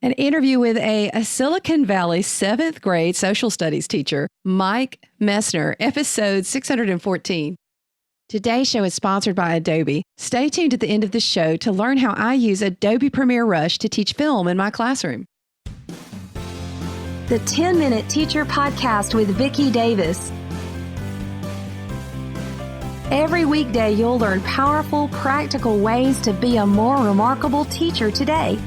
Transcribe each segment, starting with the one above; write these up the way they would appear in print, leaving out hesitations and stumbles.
An interview with a Silicon Valley 7th grade social studies teacher, Mike Messner, episode 614. Today's show is sponsored by Adobe. Stay tuned at the end of the show to learn how I use Adobe Premiere Rush to teach film in my classroom. The 10-Minute Teacher Podcast with Vicki Davis. Every weekday, you'll learn powerful, practical ways to be a more remarkable teacher today.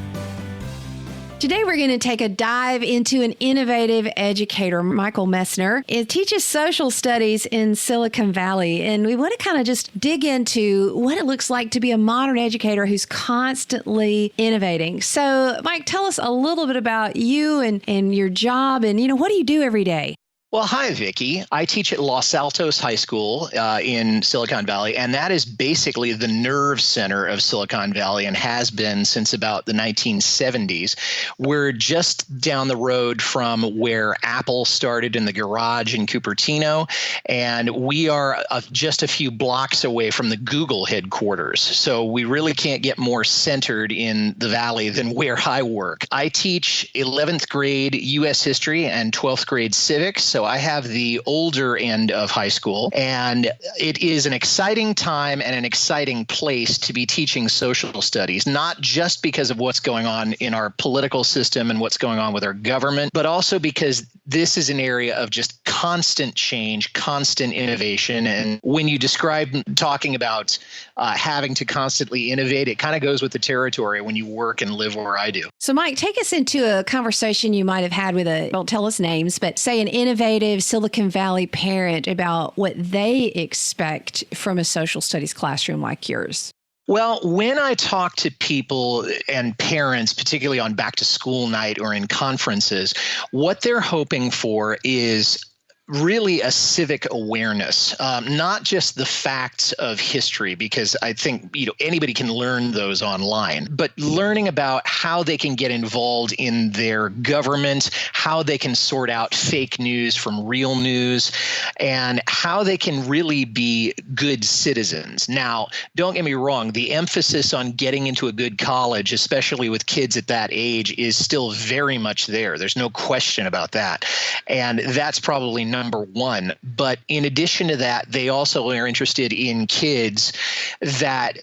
Today, we're going to take a dive into an innovative educator, Michael Messner. He teaches social studies in Silicon Valley, and we want to kind of just dig into what it looks like to be a modern educator who's constantly innovating. So, Mike, tell us a little bit about you and your job, and, what do you do every day? Well, hi, Vicki. I teach at Los Altos High School in Silicon Valley, and that is basically the nerve center of Silicon Valley and has been since about the 1970s. We're just down the road from where Apple started in the garage in Cupertino, and we are just a few blocks away from the Google headquarters. So we really can't get more centered in the valley than where I work. I teach 11th grade U.S. history and 12th grade civics, so I have the older end of high school, and it is an exciting time and an exciting place to be teaching social studies, not just because of what's going on in our political system and what's going on with our government, but also because this is an area of just constant change, constant innovation. And when you describe talking about having to constantly innovate, it kind of goes with the territory when you work and live where I do. So, Mike, take us into a conversation you might have had with don't tell us names, but say an innovative Silicon Valley parent about what they expect from a social studies classroom like yours. Well, when I talk to people and parents, particularly on back to school night or in conferences, what they're hoping for is really a civic awareness, not just the facts of history, because I think anybody can learn those online, but learning about how they can get involved in their government, how they can sort out fake news from real news, and how they can really be good citizens. Now, don't get me wrong, the emphasis on getting into a good college, especially with kids at that age, is still very much there. There's no question about that. And that's probably number one. But in addition to that, they also are interested in kids that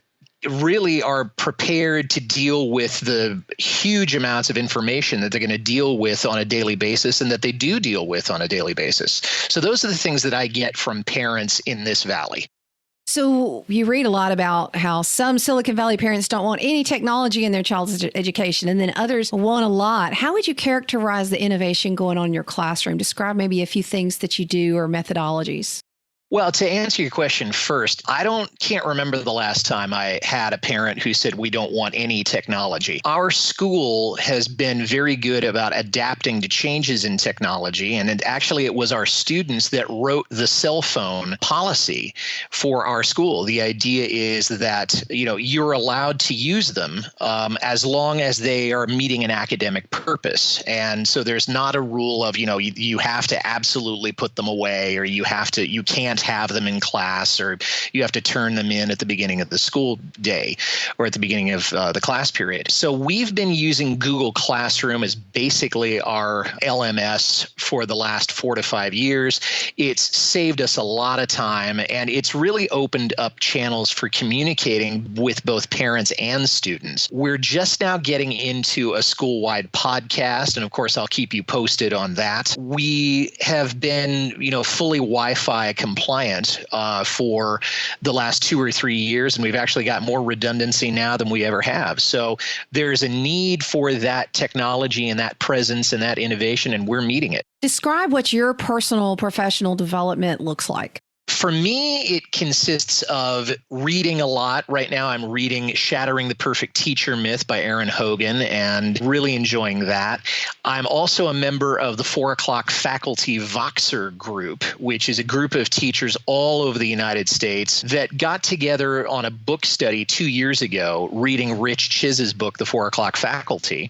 really are prepared to deal with the huge amounts of information that they're going to deal with on a daily basis and that they do deal with on a daily basis. So those are the things that I get from parents in this valley. So you read a lot about how some Silicon Valley parents don't want any technology in their child's education, and then others want a lot. How would you characterize the innovation going on in your classroom? Describe maybe a few things that you do or methodologies. Well, to answer your question first, I can't remember the last time I had a parent who said we don't want any technology. Our school has been very good about adapting to changes in technology, and actually it was our students that wrote the cell phone policy for our school. The idea is that you're allowed to use them as long as they are meeting an academic purpose, and so there's not a rule of you have to absolutely put them away, or you can't have them in class, or you have to turn them in at the beginning of the school day or at the beginning of the class period. So we've been using Google Classroom as basically our LMS for the last 4 to 5 years. It's saved us a lot of time, and it's really opened up channels for communicating with both parents and students. We're just now getting into a school-wide podcast, and of course I'll keep you posted on that. We have been fully Wi-Fi compliant for the last 2 or 3 years, and we've actually got more redundancy now than we ever have. So there's a need for that technology and that presence and that innovation, and we're meeting it. Describe what your personal professional development looks like. For me, it consists of reading a lot. Right now, I'm reading Shattering the Perfect Teacher Myth by Aaron Hogan and really enjoying that. I'm also a member of the 4 o'clock faculty Voxer group, which is a group of teachers all over the United States that got together on a book study 2 years ago, reading Rich Chiz's book, The 4 o'clock Faculty,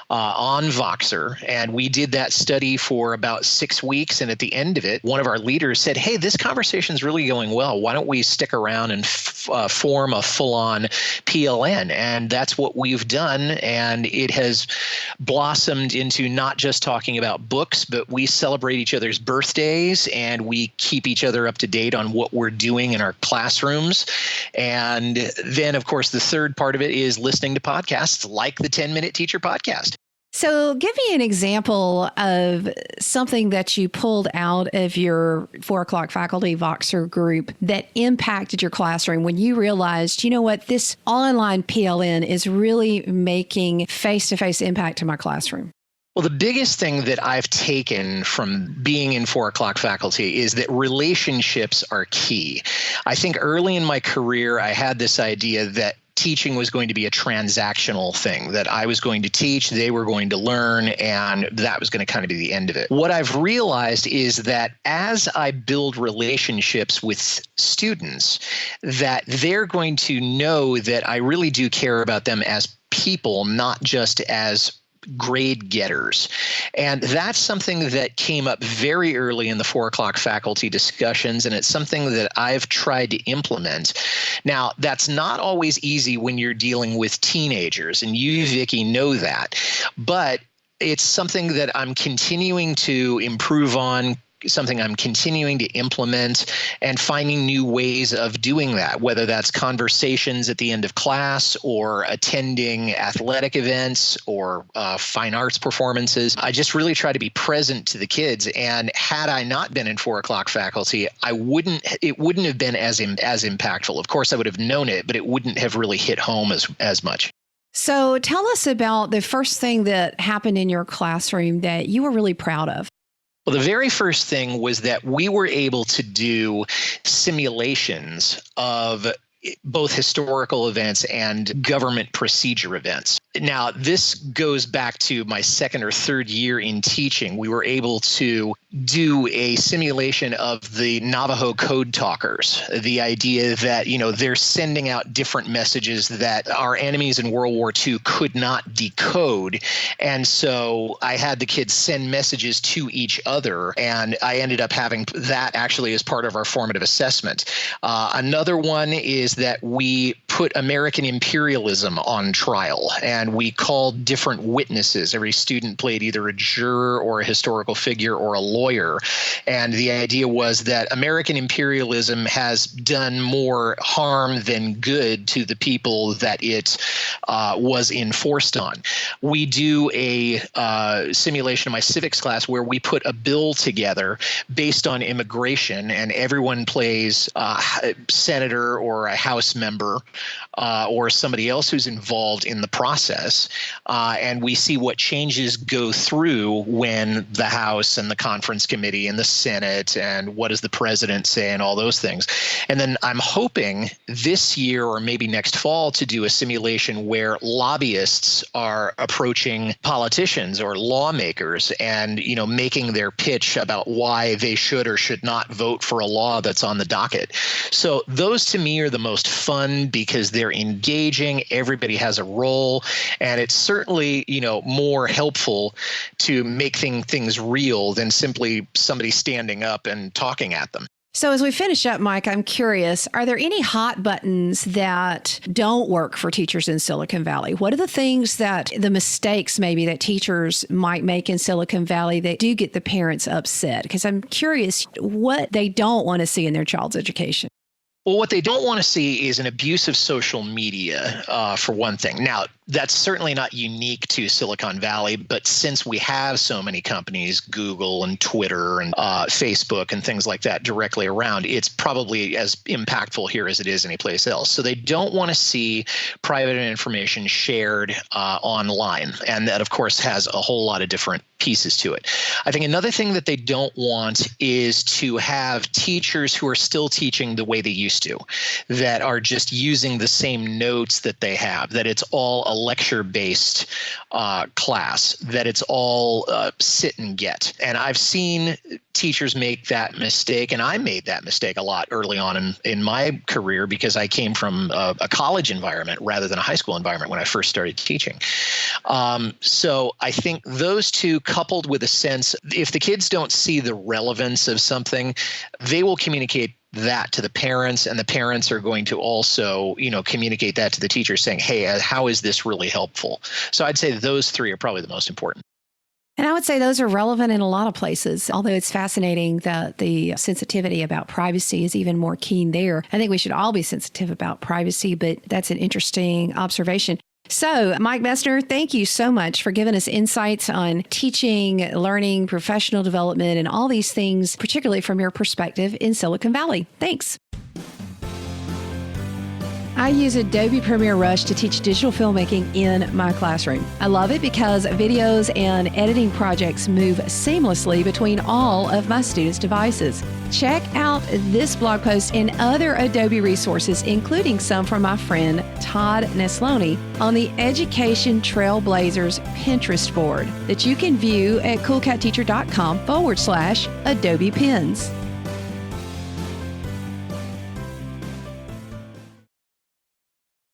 on Voxer. And we did that study for about 6 weeks. And at the end of it, one of our leaders said, "Hey, this conversation's everything's really going well. Why don't we stick around and form a full-on PLN? And that's what we've done. And it has blossomed into not just talking about books, but we celebrate each other's birthdays and we keep each other up to date on what we're doing in our classrooms. And then, of course, the third part of it is listening to podcasts like the 10-Minute Teacher podcast. So give me an example of something that you pulled out of your 4 o'clock faculty Voxer group that impacted your classroom when you realized, you know what, this online PLN is really making face-to-face impact to my classroom. Well, the biggest thing that I've taken from being in 4 o'clock faculty is that relationships are key. I think early in my career, I had this idea that teaching was going to be a transactional thing, that I was going to teach, they were going to learn, and that was going to kind of be the end of it. What I've realized is that as I build relationships with students, that they're going to know that I really do care about them as people, not just as grade getters. And that's something that came up very early in the 4 o'clock faculty discussions, and it's something that I've tried to implement. Now, that's not always easy when you're dealing with teenagers, and you, Vicki, know that. But it's something that I'm continuing to improve on, something I'm continuing to implement, and finding new ways of doing that, whether that's conversations at the end of class or attending athletic events or fine arts performances. I just really try to be present to the kids. And had I not been in 4 o'clock faculty, it wouldn't have been as impactful. Of course, I would have known it, but it wouldn't have really hit home as much. So tell us about the first thing that happened in your classroom that you were really proud of. Well, the very first thing was that we were able to do simulations of both historical events and government procedure events. Now, this goes back to my second or third year in teaching. We were able to do a simulation of the Navajo code talkers, the idea that, they're sending out different messages that our enemies in World War II could not decode. And so I had the kids send messages to each other, and I ended up having that actually as part of our formative assessment. Another one is that we put American imperialism on trial, and we called different witnesses. Every student played either a juror or a historical figure or a lawyer. And the idea was that American imperialism has done more harm than good to the people that it was enforced on. We do a simulation in my civics class where we put a bill together based on immigration, and everyone plays a senator or a House member or somebody else who's involved in the process. And we see what changes go through when the House and the conference committee and the Senate, and what does the president say, and all those things. And then I'm hoping this year or maybe next fall to do a simulation where lobbyists are approaching politicians or lawmakers and, making their pitch about why they should or should not vote for a law that's on the docket. So those to me are the most fun because they're engaging. Everybody has a role, and it's certainly, more helpful to make things real than simply somebody standing up and talking at them. So as we finish up, Mike, I'm curious, are there any hot buttons that don't work for teachers in Silicon Valley? What are the mistakes maybe that teachers might make in Silicon Valley that do get the parents upset? Because I'm curious what they don't want to see in their child's education. Well, what they don't want to see is an abuse of social media, for one thing. Now, that's certainly not unique to Silicon Valley, but since we have so many companies, Google and Twitter and Facebook and things like that directly around, it's probably as impactful here as it is anyplace else. So they don't want to see private information shared online. And that, of course, has a whole lot of different pieces to it. I think another thing that they don't want is to have teachers who are still teaching the way they used to, that are just using the same notes that they have, that it's all a lecture-based class, that it's all sit and get. And I've seen teachers make that mistake, and I made that mistake a lot early on in my career because I came from a college environment rather than a high school environment when I first started teaching. So I think those two, coupled with a sense, if the kids don't see the relevance of something, they will communicate that to the parents, and the parents are going to also, communicate that to the teachers saying, hey, how is this really helpful? So I'd say those three are probably the most important. And I would say those are relevant in a lot of places, although it's fascinating that the sensitivity about privacy is even more keen there. I think we should all be sensitive about privacy, but that's an interesting observation. So, Mike Messner, thank you so much for giving us insights on teaching, learning, professional development, and all these things, particularly from your perspective in Silicon Valley. Thanks. I use Adobe Premiere Rush to teach digital filmmaking in my classroom. I love it because videos and editing projects move seamlessly between all of my students' devices. Check out this blog post and other Adobe resources, including some from my friend Todd Nesloni, on the Education Trailblazers Pinterest board that you can view at coolcatteacher.com/Adobe Pins.